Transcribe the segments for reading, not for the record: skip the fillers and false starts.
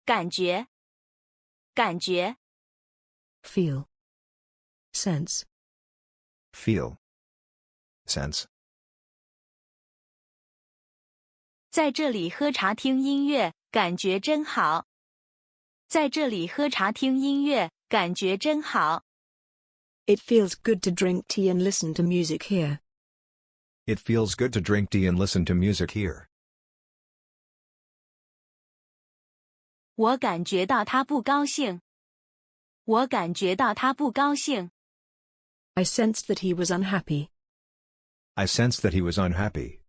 感觉，感觉。feel, sense, feel, sense. 在这里喝茶听音乐，感觉真好。在这里喝茶听音乐，感觉真好。It feels good to drink tea and listen to music here. It feels good to drink tea and listen to music here. 我感觉到他不高兴。我感觉到他不高兴。I sensed that he was unhappy. I sensed that he was unhappy.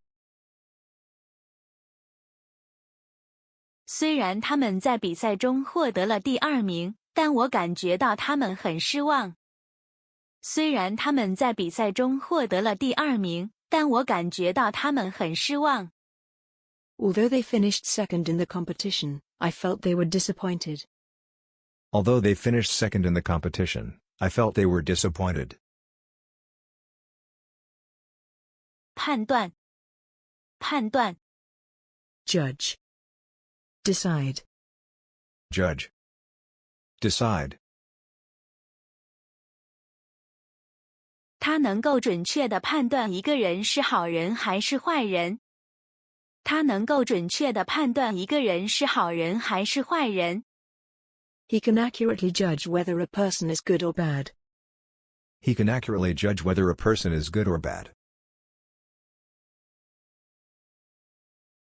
虽然他们在比赛中获得了第2名，但我感觉到他们很失望。虽然他们在比赛中获得了第2名，但我感觉到他们很失望。Although they finished second in the competition, I felt they were disappointed. Although they finished second in the competition, I felt they were disappointed. 判断，判断。Judge. Decide. Judge. Decide. 他能够准确地判断一个人是好人还是坏人。他能够准确地判断一个人是好人还是坏人。He can accurately judge whether a person is good or bad. He can accurately judge whether a person is good or bad.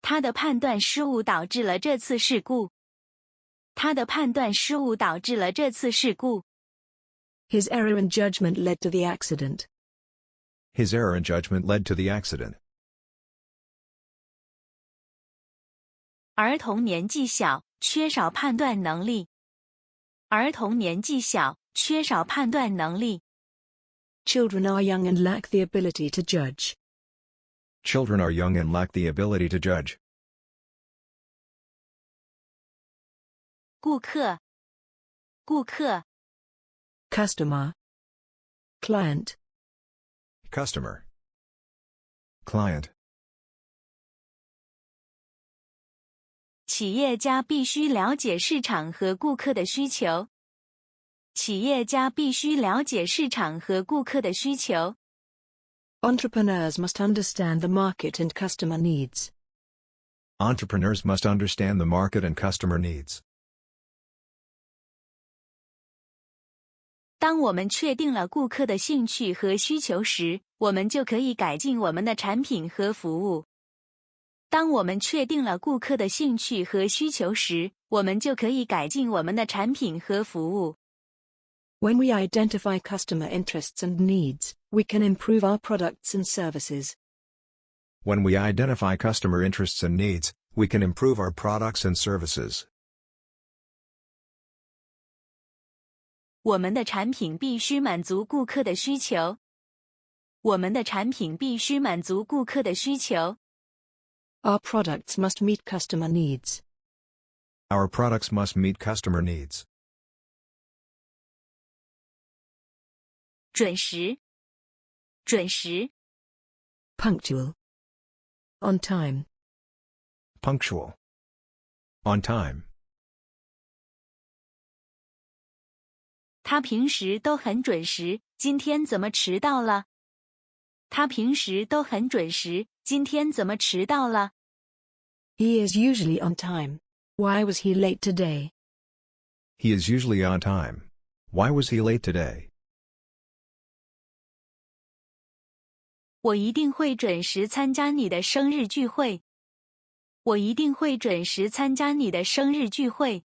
他的判断失误导致了这次事故。他的判断失误导致了这次事故。His error in judgment led to the accident. His error in judgment led to the accident. 儿童年纪小，缺少判断能力。儿童年纪小，缺少判断能力。Children are young and lack the ability to judge. Children are young and lack the ability to judge. 顾客，顾客。Customer. Client. Customer. Client. 企业家必须了解市场和顾客的需求。企业家必须了解市场和顾客的需求。Entrepreneurs must understand the market and customer needs. Entrepreneurs must understand the market and customer needs. 当我们确定了顾客的兴趣和需求时，我们就可以改进我们的产品和服务。当我们确定了顾客的兴趣和需求时，我们就可以改进我们的产品和服务。When we identify customer interests and needs, we can improve our products and services. When we identify customer interests and needs, we can improve our products and services. 我们的产品必须满足顾客的需求。我们的产品必须满足顾客的需求。Our products must meet customer needs. Our products must meet customer needs. 准时，准时。Punctual. On time. Punctual. On time. 他平时都很准时，今天怎么迟到了？他平时都很准时，今天怎么迟到了？ He is usually on time. Why was he late today? He is usually on time. Why was he late today? 我一定会准时参加你的生日聚会。我一定会准时参加你的生日聚会。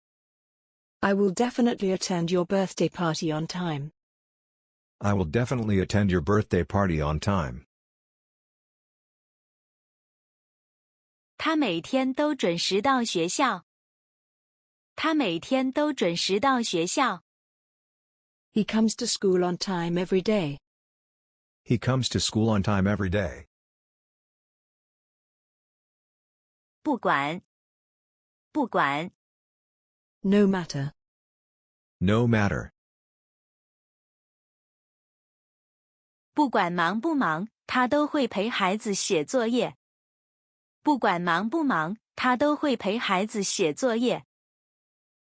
I will definitely attend your birthday party on time. I will definitely attend your birthday party on time. 他每天都准时到学校。他每天都准时到学校。He comes to school on time every day. He comes to school on time every day. 不管，不管。No matter. No matter. 不管忙不忙，他都会陪孩子写作业。不管忙不忙，他都会陪孩子写作业。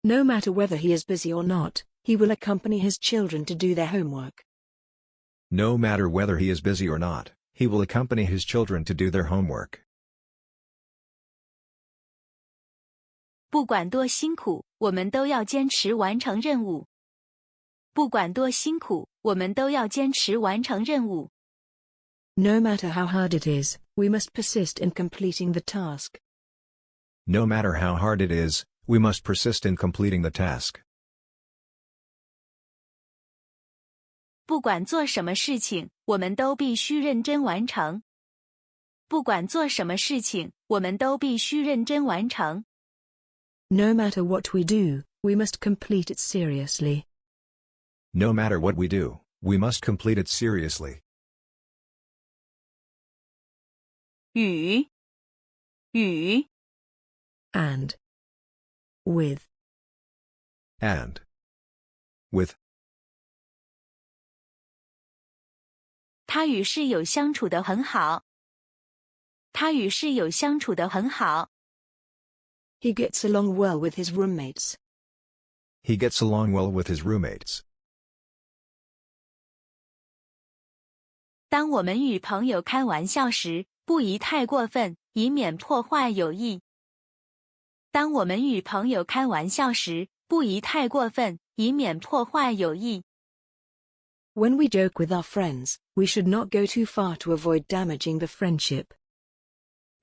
No matter whether he is busy or not, he will accompany his children to do their homework. No matter whether he is busy or not, he will accompany his children to do their homework. 不管多辛苦，我们都要坚持完成任务。不管多辛苦，我们都要坚持完成任务。No matter how hard it is, we must persist in completing the task. No matter how hard it is, we must persist in completing the task. 不管做什么事情，我们都必须认真完成。不管做什么事情，我们都必须认真完成。No matter what we do, we must complete it seriously. No matter what we do, we must complete it seriously. 与 And. With. And. With. 他与室友相处得很好。他与室友相处得很好。He gets along well with his roommates. He gets along well with his roommates. 当我们与朋友开玩笑时，不宜太过分，以免破坏友谊。当我们与朋友开玩笑时，不宜太过分，以免破坏友谊。When we joke with our friends, we should not go too far to avoid damaging the friendship.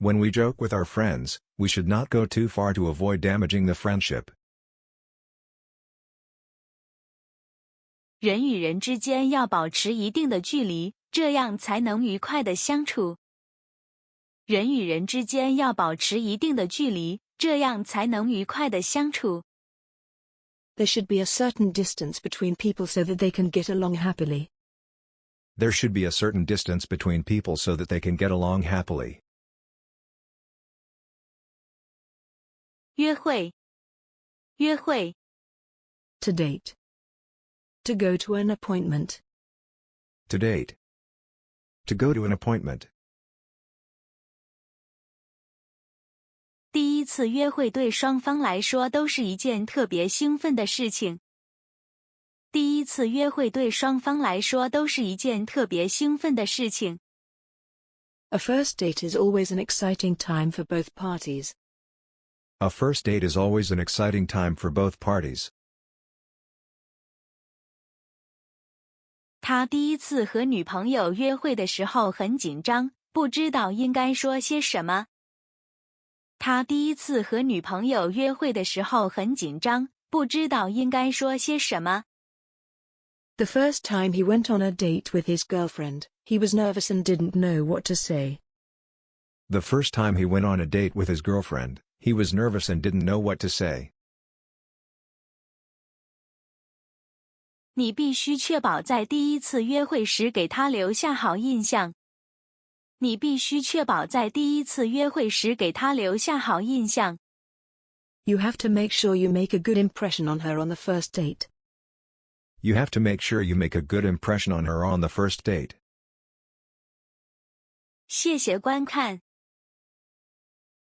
When we joke with our friends, we should not go too far to avoid damaging the friendship. 人与人之间要保持一定的距离，这样才能愉快地相处。人与人之间要保持一定的距离，这样才能愉快地相处。There should be a certain distance between people so that they can get along happily. There should be a certain distance between people so that they can get along happily. 约会 To date. To go to an appointment. To date. To go to an appointment. 第一次约会对双方来说都是一件特别兴奋的事情。第一次约会对双方来说都是一件特别兴奋的事情。A first date is always an exciting time for both parties. A first date is always an exciting time for both parties. 他第一次和女朋友约会的时候很紧张，不知道应该说些什么。他第一次和女朋友约会的时候很紧张，不知道应该说些什么。The first time he went on a date with his girlfriend, he was nervous and didn't know what to say. The first time he went on a date with his girlfriend, he was nervous and didn't know what to say. 你必须确保在第一次约会时给他留下好印象。你必须确保在第一次约会时给他留下好印象。You have to make sure you make a good impression on her on the first date. You have to make sure you make a good impression on her on the first date. 谢谢观看。